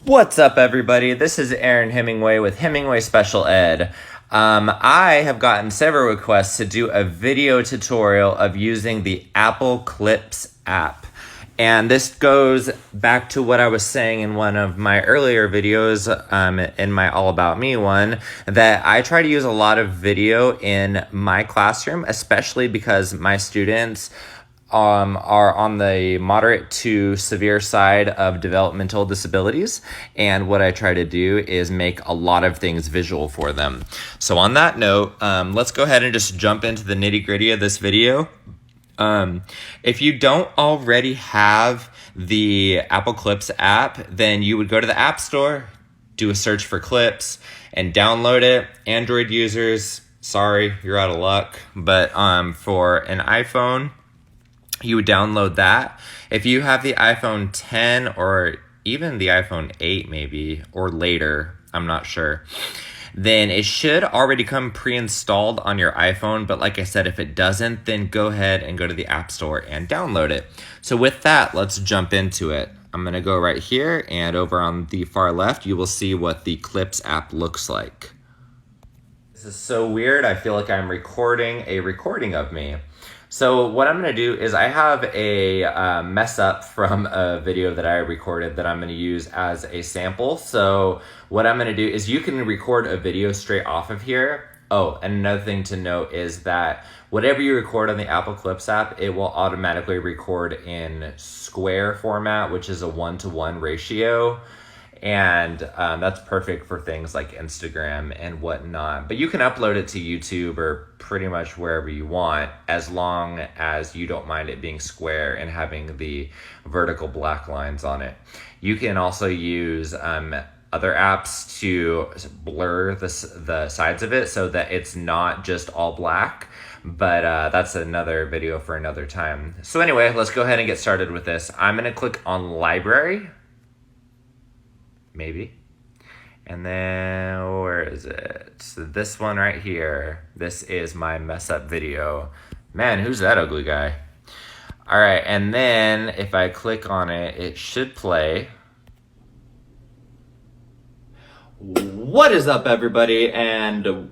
What's up, everybody? This is Aaron Hemingway with Hemingway Special Ed. I have gotten several requests to do a video tutorial of using the Apple Clips app. And this goes back to what I was saying in one of my earlier videos, in my All About Me one, that I try to use a lot of video in my classroom, especially because my students are on the moderate to severe side of developmental disabilities. And what I try to do is make a lot of things visual for them. So on that note, let's go ahead and just jump into the nitty gritty of this video. If you don't already have the Apple Clips app, then you would go to the App Store, do a search for Clips, and download it. Android users, sorry, you're out of luck. But for an iPhone, you would download that. If you have the iPhone 10 or even the iPhone 8 maybe, or later, I'm not sure, then it should already come pre-installed on your iPhone. But like I said, if it doesn't, then go ahead and go to the App Store and download it. So with that, let's jump into it. I'm going to go right here, and over on the far left, you will see what the Clips app looks like. This is so weird. I feel like I'm recording a recording of me. So what I'm going to do is I have a mess up from a video that I recorded that I'm going to use as a sample. So what I'm going to do is you can record a video straight off of here. Oh, and another thing to note is that whatever you record on the Apple Clips app, it will automatically record in square format, which is a 1-to-1 ratio. And that's perfect for things like Instagram and whatnot. But you can upload it to YouTube or pretty much wherever you want, as long as you don't mind it being square and having the vertical black lines on it. You can also use other apps to blur the sides of it so that it's not just all black. But that's another video for another time. So anyway, let's go ahead and get started with this. I'm going to click on Library. Maybe. And then, where is it? So this one right here. This is my mess up video. Man, who's that ugly guy? All right, and then if I click on it, it should play. What is up, everybody? And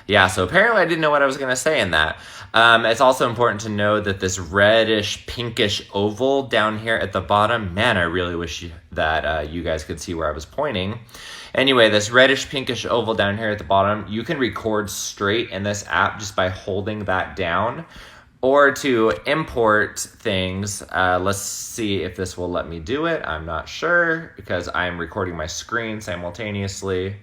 yeah, so apparently I didn't know what I was going to say in that. It's also important to know that this reddish, pinkish oval down here at the bottom, man, I really wish that you guys could see where I was pointing. Anyway, this reddish, pinkish oval down here at the bottom, you can record straight in this app just by holding that down. Or to import things, let's see if this will let me do it. I'm not sure because I'm recording my screen simultaneously.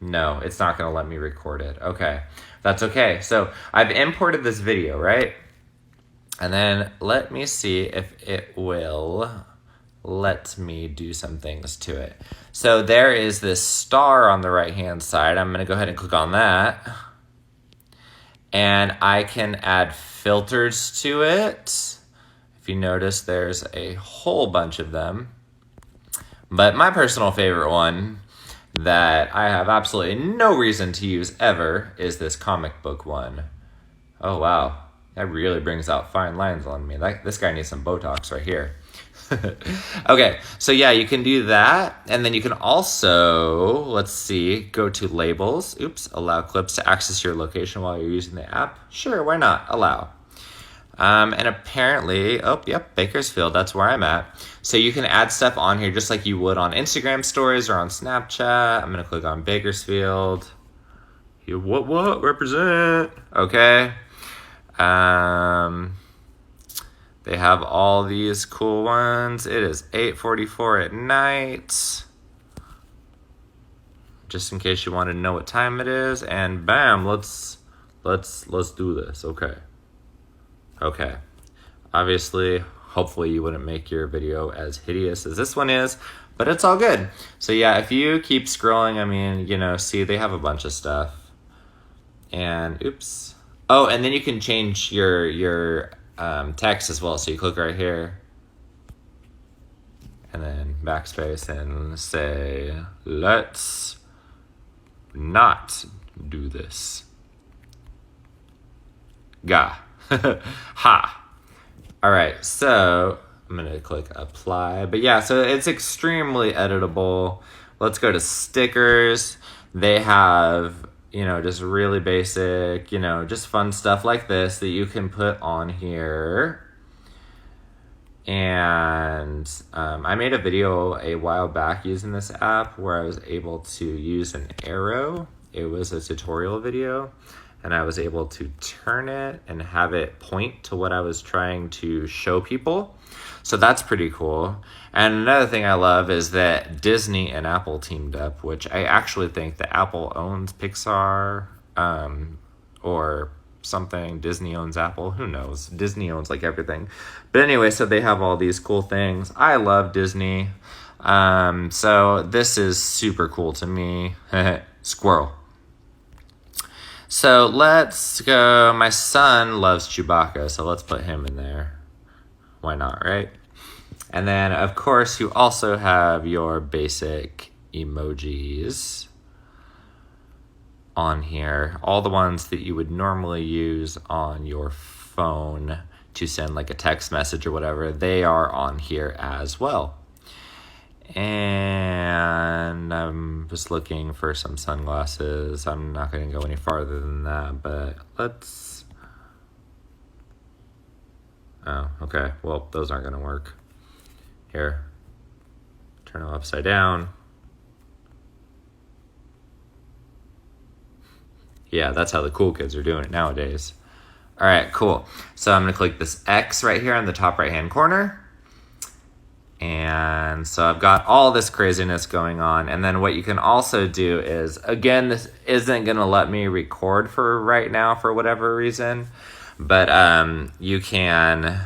No, it's not going to let me record it. Okay, that's okay. So I've imported this video, right? And then let me see if it will let me do some things to it. So there is this star on the right-hand side. I'm going to go ahead and click on that. And I can add filters to it. If you notice, there's a whole bunch of them. But my personal favorite one that I have absolutely no reason to use ever is this comic book one. Oh, wow. That really brings out fine lines on me. This guy needs some Botox right here. Okay, so yeah, you can do that. And then you can also, let's see, go to labels. Oops, allow clips to access your location while you're using the app. Sure, why not? Allow. And apparently, oh, yep, Bakersfield, that's where I'm at. So you can add stuff on here just like you would on Instagram stories or on Snapchat. I'm going to click on Bakersfield. What? Represent. Okay. They have all these cool ones. It is 8:44 at night. Just in case you want to know what time it is. And bam, let's do this. Okay. Obviously, hopefully you wouldn't make your video as hideous as this one is, but it's all good. So yeah, if you keep scrolling, I mean, see, they have a bunch of stuff. And oops. Oh, and then you can change your text as well. So you click right here and then backspace and say, let's not do this. Gah. Ha. All right, so I'm going to click apply. But yeah, so it's extremely editable. Let's go to stickers. They have, just really basic, just fun stuff like this that you can put on here. And I made a video a while back using this app where I was able to use an arrow. It was a tutorial video, and I was able to turn it and have it point to what I was trying to show people. So that's pretty cool. And another thing I love is that Disney and Apple teamed up, which I actually think that Apple owns Pixar, or something. Disney owns Apple. Who knows? Disney owns like everything. But anyway, so they have all these cool things. I love Disney. So this is super cool to me. Squirrel. So let's go. My son loves Chewbacca, so let's put him in there. Why not, right? And then, of course, you also have your basic emojis on here. All the ones that you would normally use on your phone to send like a text message or whatever, they are on here as well. And I'm just looking for some sunglasses. I'm not going to go any farther than that, but let's... Oh, okay. Well, those aren't going to work. Here. Turn them upside down. Yeah, that's how the cool kids are doing it nowadays. All right, cool. So I'm going to click this X right here on the top right-hand corner. And so I've got all this craziness going on. And then what you can also do is, again, this isn't going to let me record for right now for whatever reason. But you can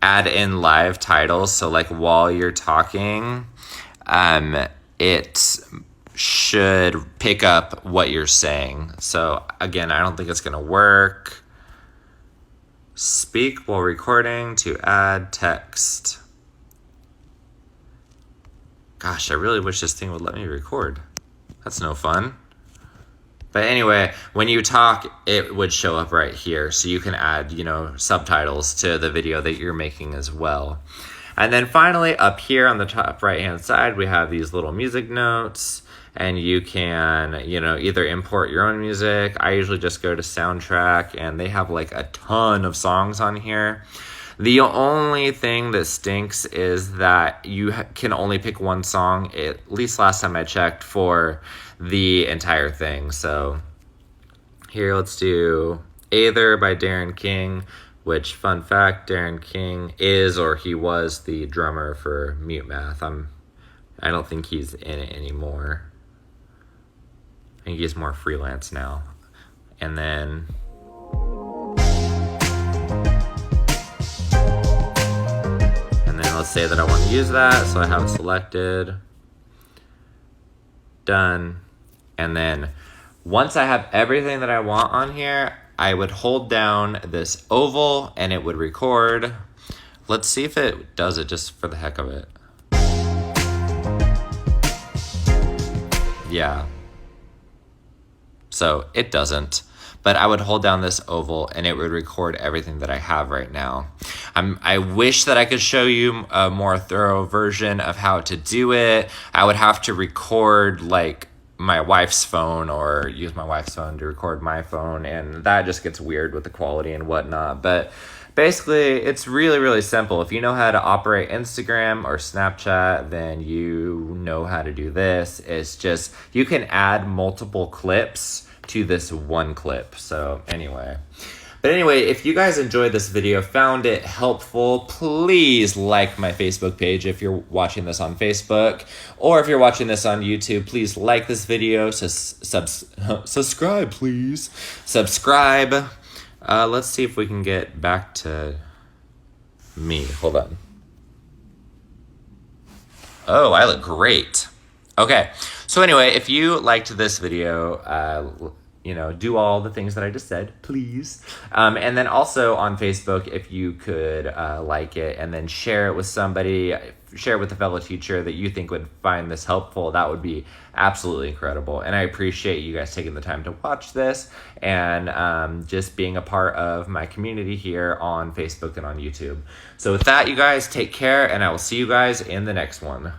add in live titles. So like while you're talking, it should pick up what you're saying. So again, I don't think it's going to work. Speak while recording to add text. Gosh, I really wish this thing would let me record. That's no fun. But anyway, when you talk, it would show up right here. So you can add, subtitles to the video that you're making as well. And then finally, up here on the top right-hand side, we have these little music notes. And you can, either import your own music. I usually just go to Soundtrack, and they have like a ton of songs on here. The only thing that stinks is that you can only pick one song, at least last time I checked, for the entire thing. So here, let's do Aether by Darren King, which, fun fact, Darren King is, or he was, the drummer for Mute Math. I don't think he's in it anymore. I think he's more freelance now. And then... let's say that I want to use that, so I have it selected, done, and then once I have everything that I want on here, I would hold down this oval and it would record. Let's see if it does it just for the heck of it. Yeah. So it doesn't. But I would hold down this oval and it would record everything that I have right now. I wish that I could show you a more thorough version of how to do it. I would have to record like my wife's phone or use my wife's phone to record my phone, and that just gets weird with the quality and whatnot. But basically, it's really, really simple. If you know how to operate Instagram or Snapchat, then you know how to do this. It's just, you can add multiple clips to this one clip. So anyway, if you guys enjoyed this video, found it helpful, please like my Facebook page if you're watching this on Facebook, or if you're watching this on YouTube, please like this video. Subscribe, please. Subscribe. Let's see if we can get back to me. Hold on. Oh, I look great. Okay. So anyway, if you liked this video, do all the things that I just said, please. And then also on Facebook, if you could like it and then share it with somebody, share it with a fellow teacher that you think would find this helpful, that would be absolutely incredible. And I appreciate you guys taking the time to watch this and just being a part of my community here on Facebook and on YouTube. So with that, you guys, take care, and I will see you guys in the next one.